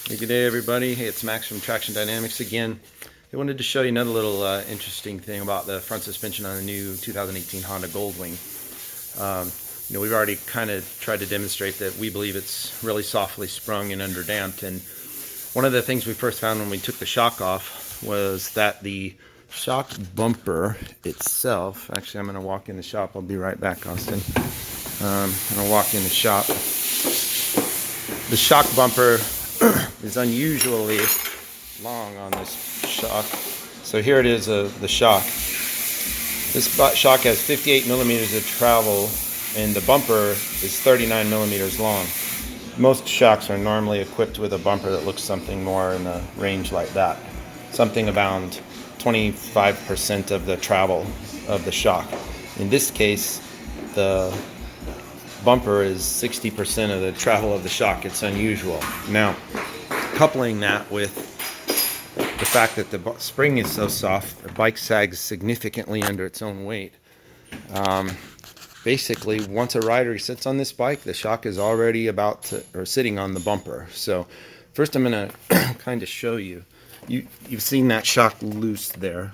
Hey, good day, everybody. Hey, it's Max from Traction Dynamics again. I wanted to show you another little interesting thing about the front suspension on the new 2018 Honda Goldwing. We've already kind of tried to demonstrate that we believe it's really softly sprung and underdamped. And one of the things we first found when we took the shock off was that the shock bumper itself, actually I'm going to walk in the shop, I'll be right back, Austin. I'm going to walk in the shop. The shock bumper is unusually long on this shock. So here it is, the shock. This shock has 58 millimeters of travel, and the bumper is 39 millimeters long. Most shocks are normally equipped with a bumper that looks something more in the range like that. Something around 25% of the travel of the shock. In this case, the bumper is 60% of the travel of the shock. It's unusual. Now, coupling that with the fact that the spring is so soft, the bike sags significantly under its own weight. Basically, once a rider sits on this bike, the shock is already sitting on the bumper. So first I'm going to kind of show you. You've seen that shock loose there.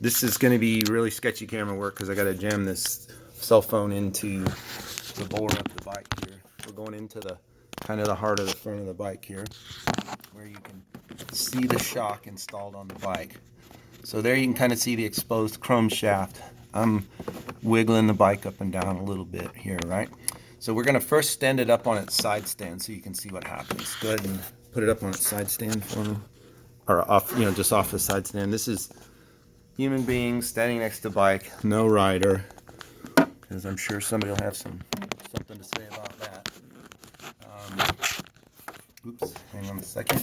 This is going to be really sketchy camera work because I got to jam this cell phone into the bore of the bike here. We're going into the kind of the heart of the front of the bike here, where you can see the shock installed on the bike. So there you can kind of see the exposed chrome shaft. I'm wiggling the bike up and down a little bit here, right? So we're going to first stand it up on its side stand so you can see what happens. Go ahead and put it up on its side stand for me, or off, just off the side stand. This is human beings standing next to bike, no rider, because I'm sure somebody will have something to say about that. Oops, hang on a second.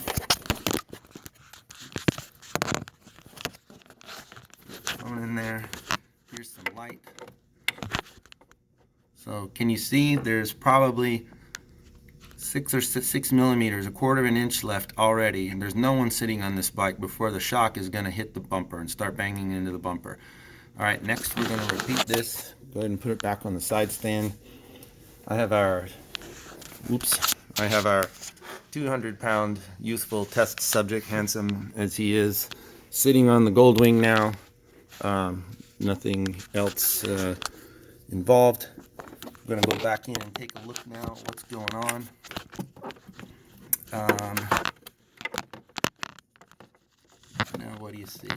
Phone in there. Here's some light. So can you see there's probably 6 millimeters, a quarter of an inch left already, and there's no one sitting on this bike before the shock is going to hit the bumper and start banging into the bumper. All right, next we're going to repeat this. Go ahead and put it back on the side stand. I have our 200-pound youthful test subject, handsome as he is, sitting on the Goldwing now. Nothing else involved. I'm going to go back in and take a look now at what's going on. Now what do you see?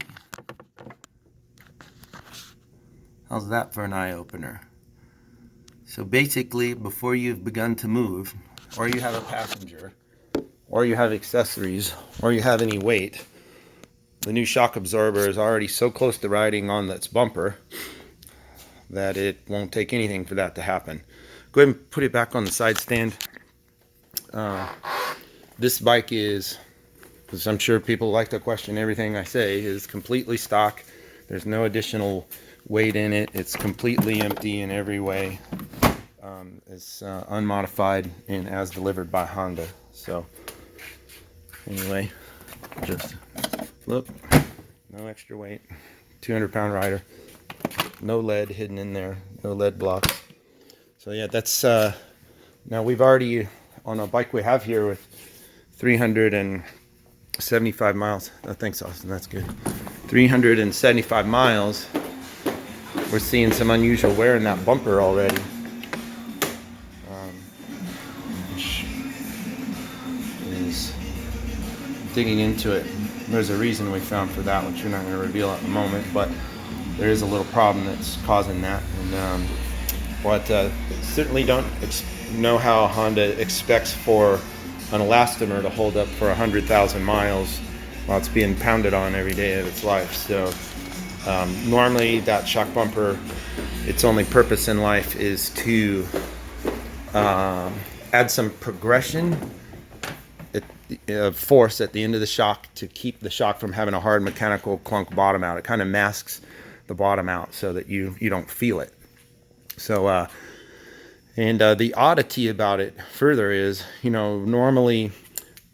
How's that for an eye-opener? So basically, before you've begun to move, or you have a passenger, or you have accessories, or you have any weight, the new shock absorber is already so close to riding on its bumper that it won't take anything for that to happen. Go ahead and put it back on the side stand. This bike is, because I'm sure people like to question everything I say, is completely stock. There's no additional weight in it. It's completely empty in every way. It's unmodified and as delivered by Honda. So anyway, just look, no extra weight, 200-pound rider, no lead hidden in there, no lead blocks. So yeah, that's now we've already, on a bike we have here with 375 miles. Oh, thanks, Austin, that's good. 375 miles, we're seeing some unusual wear in that bumper already. Which is digging into it. There's a reason we found for that, which we're not going to reveal at the moment, but there is a little problem that's causing that. And certainly don't know how Honda expects for an elastomer to hold up for 100,000 miles while it's being pounded on every day of its life. So normally that shock bumper, its only purpose in life is to add some progression of force at the end of the shock to keep the shock from having a hard mechanical clunk bottom out. It kind of masks the bottom out so that you don't feel it. So the oddity about it further is, normally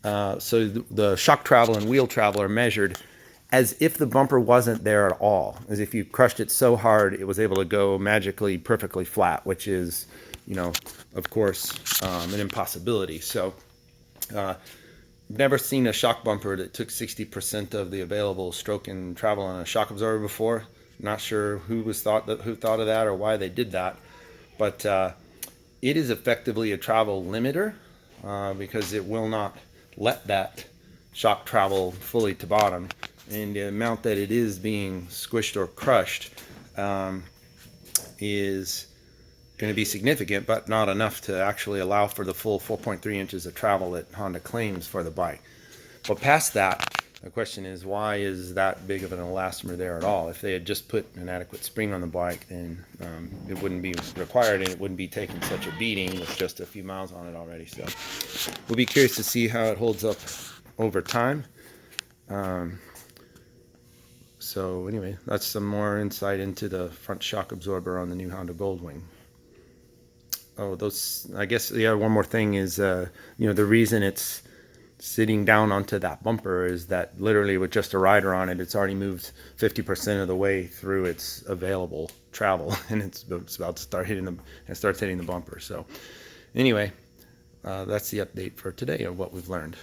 so the shock travel and wheel travel are measured as if the bumper wasn't there at all, as if you crushed it so hard it was able to go magically perfectly flat, which is, of course, an impossibility. So Never seen a shock bumper that took 60% of the available stroke and travel on a shock absorber before. Not sure who thought of that or why they did that, but it is effectively a travel limiter because it will not let that shock travel fully to bottom, and the amount that it is being squished or crushed is going to be significant, but not enough to actually allow for the full 4.3 inches of travel that Honda claims for the bike. But past that, the question is, why is that big of an elastomer there at all? If they had just put an adequate spring on the bike, then it wouldn't be required, and it wouldn't be taking such a beating with just a few miles on it already. So we'll be curious to see how it holds up over time. So anyway, that's some more insight into the front shock absorber on the new Honda Goldwing. Oh, I guess, yeah, one more thing is, the reason it's sitting down onto that bumper is that literally with just a rider on it, it's already moved 50% of the way through its available travel, and it's about to start hitting the bumper. So anyway, that's the update for today of what we've learned.